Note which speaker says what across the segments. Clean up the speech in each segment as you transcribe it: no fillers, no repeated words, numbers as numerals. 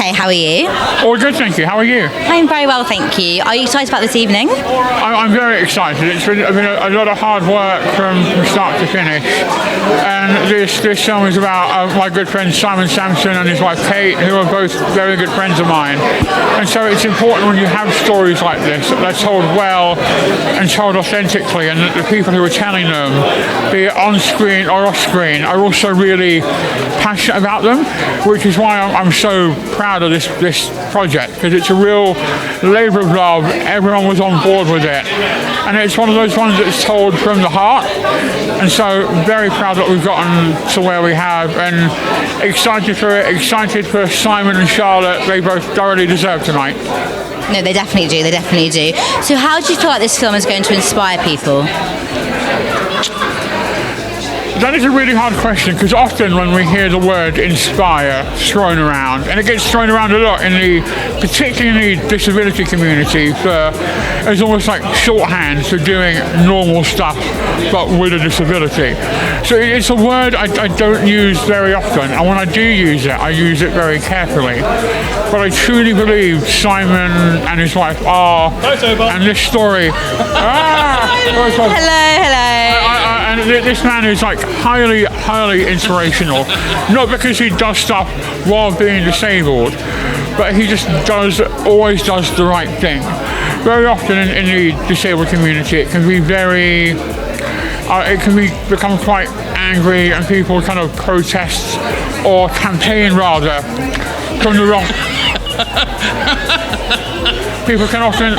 Speaker 1: Hey, how are you?
Speaker 2: All good, thank you. How are you?
Speaker 1: I'm very well, thank you. Are you excited about this evening?
Speaker 2: I'm very excited. It's been a lot of hard work from start to finish. And this film is about my good friend Simon Sansome and his wife Kate, who are both very good friends of mine. And so it's important when you have stories like this that they're told well and told authentically, and that the people who are telling them, be it on screen or off screen, are also really passionate about them, which is why I'm so proud of this project, because it's a real labour of love. Everyone was on board with it, and it's one of those ones that's told from the heart, and so very proud that we've gotten to where we have, and excited for it, excited for Simon and Charlotte. They both thoroughly deserve tonight.
Speaker 1: No, they definitely do. They definitely do. So how do you feel like this film is going to inspire people?
Speaker 2: That is a really hard question, because often when we hear the word inspire thrown around, and it gets thrown around a lot particularly in the disability community, as almost like shorthand for doing normal stuff but with a disability. So it's a word I don't use very often, and when I do use it, I use it very carefully. But I truly believe Simon and his wife are, and this story.
Speaker 1: Hello.
Speaker 2: And this man is like highly inspirational, not because he does stuff while being disabled, but he just always does the right thing. Very often in the disabled community, it can be become quite angry, and people kind of protest or campaign rather from the wrong. People can often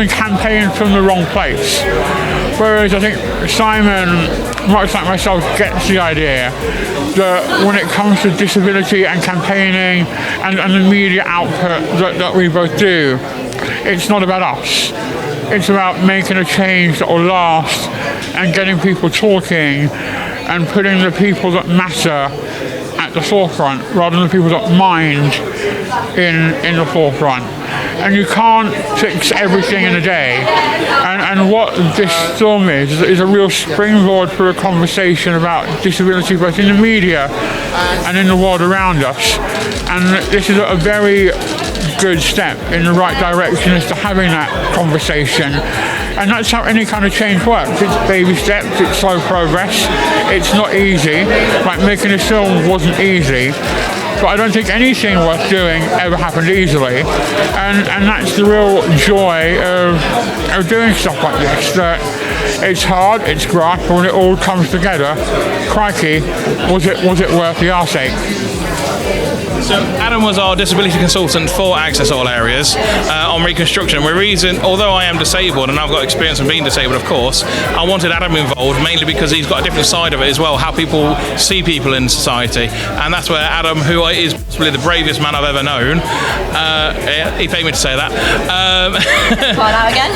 Speaker 2: campaign from the wrong place. Whereas I think Simon, much like myself, gets the idea that when it comes to disability and campaigning and the media output that we both do, it's not about us. It's about making a change that will last and getting people talking and putting the people that matter at the forefront rather than the people that mind in the forefront. And you can't fix everything in a day. And what this film is a real springboard for a conversation about disability both in the media and in the world around us. And this is a very good step in the right direction as to having that conversation. And that's how any kind of change works. It's baby steps, it's slow progress, it's not easy. Like making this film wasn't easy. But I don't think anything worth doing ever happened easily, and that's the real joy of doing stuff like this. That it's hard, it's graft, but when it all comes together, crikey, was it worth the arse-ache?
Speaker 3: So Adam was our disability consultant for Access All Areas on reconstruction. Although I am disabled and I've got experience of being disabled, of course, I wanted Adam involved mainly because he's got a different side of it as well, how people see people in society. And that's where Adam, who is possibly the bravest man I've ever known, he paid me to say that.
Speaker 1: Try that again.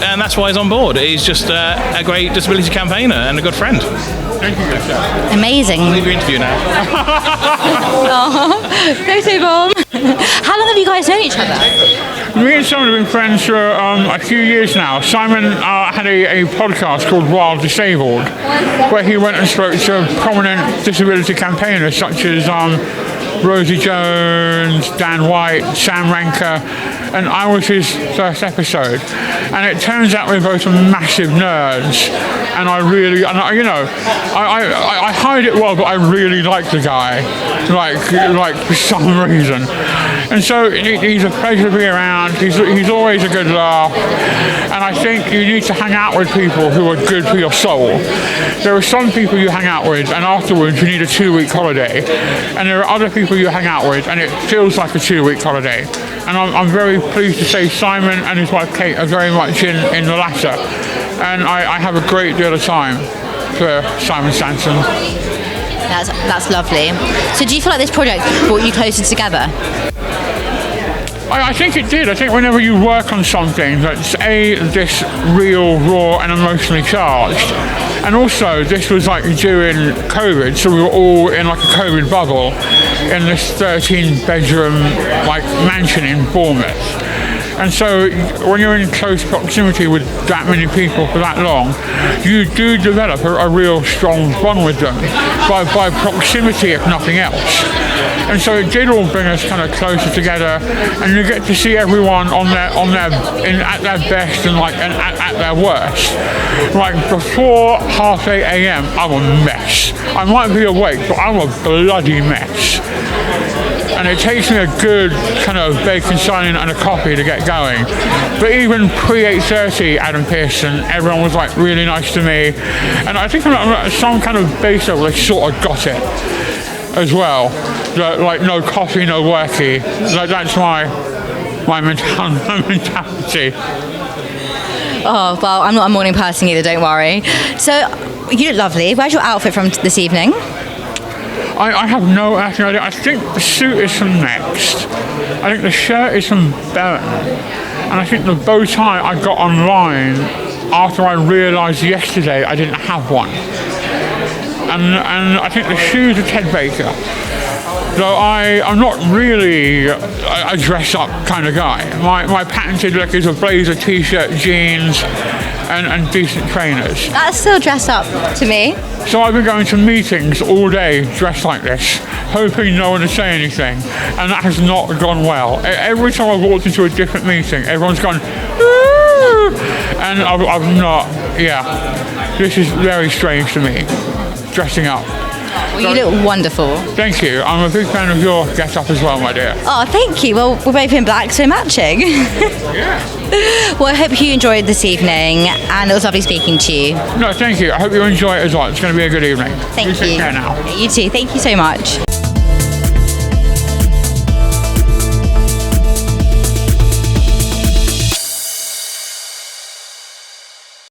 Speaker 3: And that's why he's on board. He's just a great disability campaigner and a good friend.
Speaker 2: Thank you, good sir.
Speaker 1: Amazing.
Speaker 3: I'll leave your interview now.
Speaker 1: Go to Bomb. How long have you guys known each other?
Speaker 2: Me and Simon have been friends for a few years now. Simon had a podcast called Wild Disabled, where he went and spoke to prominent disability campaigners such as Rosie Jones, Dan White, Sam Ranker, and I was his first episode. And it turns out we're both massive nerds, and I hide it well, but I really like the guy, like for some reason. And so he's a pleasure to be around. He's always a good laugh, and I think you need to hang out with people who are good for your soul. There are some people you hang out with, and afterwards you need a 2-week holiday, and there are other people you hang out with, and it feels like a 2-week holiday. And I'm very pleased to say Simon and his wife Kate are very much in the latter, and I have a great deal of time for Simon Sansome.
Speaker 1: That's lovely. So do you feel like this project brought you closer together?
Speaker 2: I think it did. I think whenever you work on something that's this real, raw and emotionally charged, and also this was like during COVID, so we were all in like a COVID bubble in this 13-bedroom like mansion in Bournemouth. And so when you're in close proximity with that many people for that long, you do develop a real strong bond with them by proximity, if nothing else. And so it did all bring us kind of closer together, and you get to see everyone at their best and at their worst. Like before 8:30 a.m., I'm a mess. I might be awake, but I'm a bloody mess. And it takes me a good kind of bacon signing and a coffee to get going. But even pre-8:30, Adam Pearson, everyone was like really nice to me. And I think on some kind of base level, they sort of got it as well. Like no coffee, no worky. Like that's my mentality.
Speaker 1: Oh, well, I'm not a morning person either, don't worry. So, you look lovely. Where's your outfit from this evening?
Speaker 2: I have no actual idea. I think the suit is from Next. I think the shirt is from Bern. And I think the bow tie I got online after I realised yesterday I didn't have one. And I think the shoes are Ted Baker. Though I'm not really a dress-up kind of guy. My patented look is a blazer, t-shirt, jeans, and decent trainers.
Speaker 1: That's still dressed up to me.
Speaker 2: So I've been going to meetings all day dressed like this, hoping no one would say anything, and that has not gone well. Every time I've walked into a different meeting, everyone's gone, "Ooh!" And I've not, this is very strange to me, dressing up.
Speaker 1: Well, you look wonderful.
Speaker 2: Thank you. I'm a big fan of your get-up as well, my dear.
Speaker 1: Oh, thank you. Well, we're both in black, so matching.
Speaker 2: Yeah.
Speaker 1: Well, I hope you enjoyed this evening, and it was lovely speaking to you.
Speaker 2: No, thank you. I hope you enjoy it as well. It's going to be a good evening.
Speaker 1: Thank you.
Speaker 2: Take care now.
Speaker 1: You too. Thank you so much.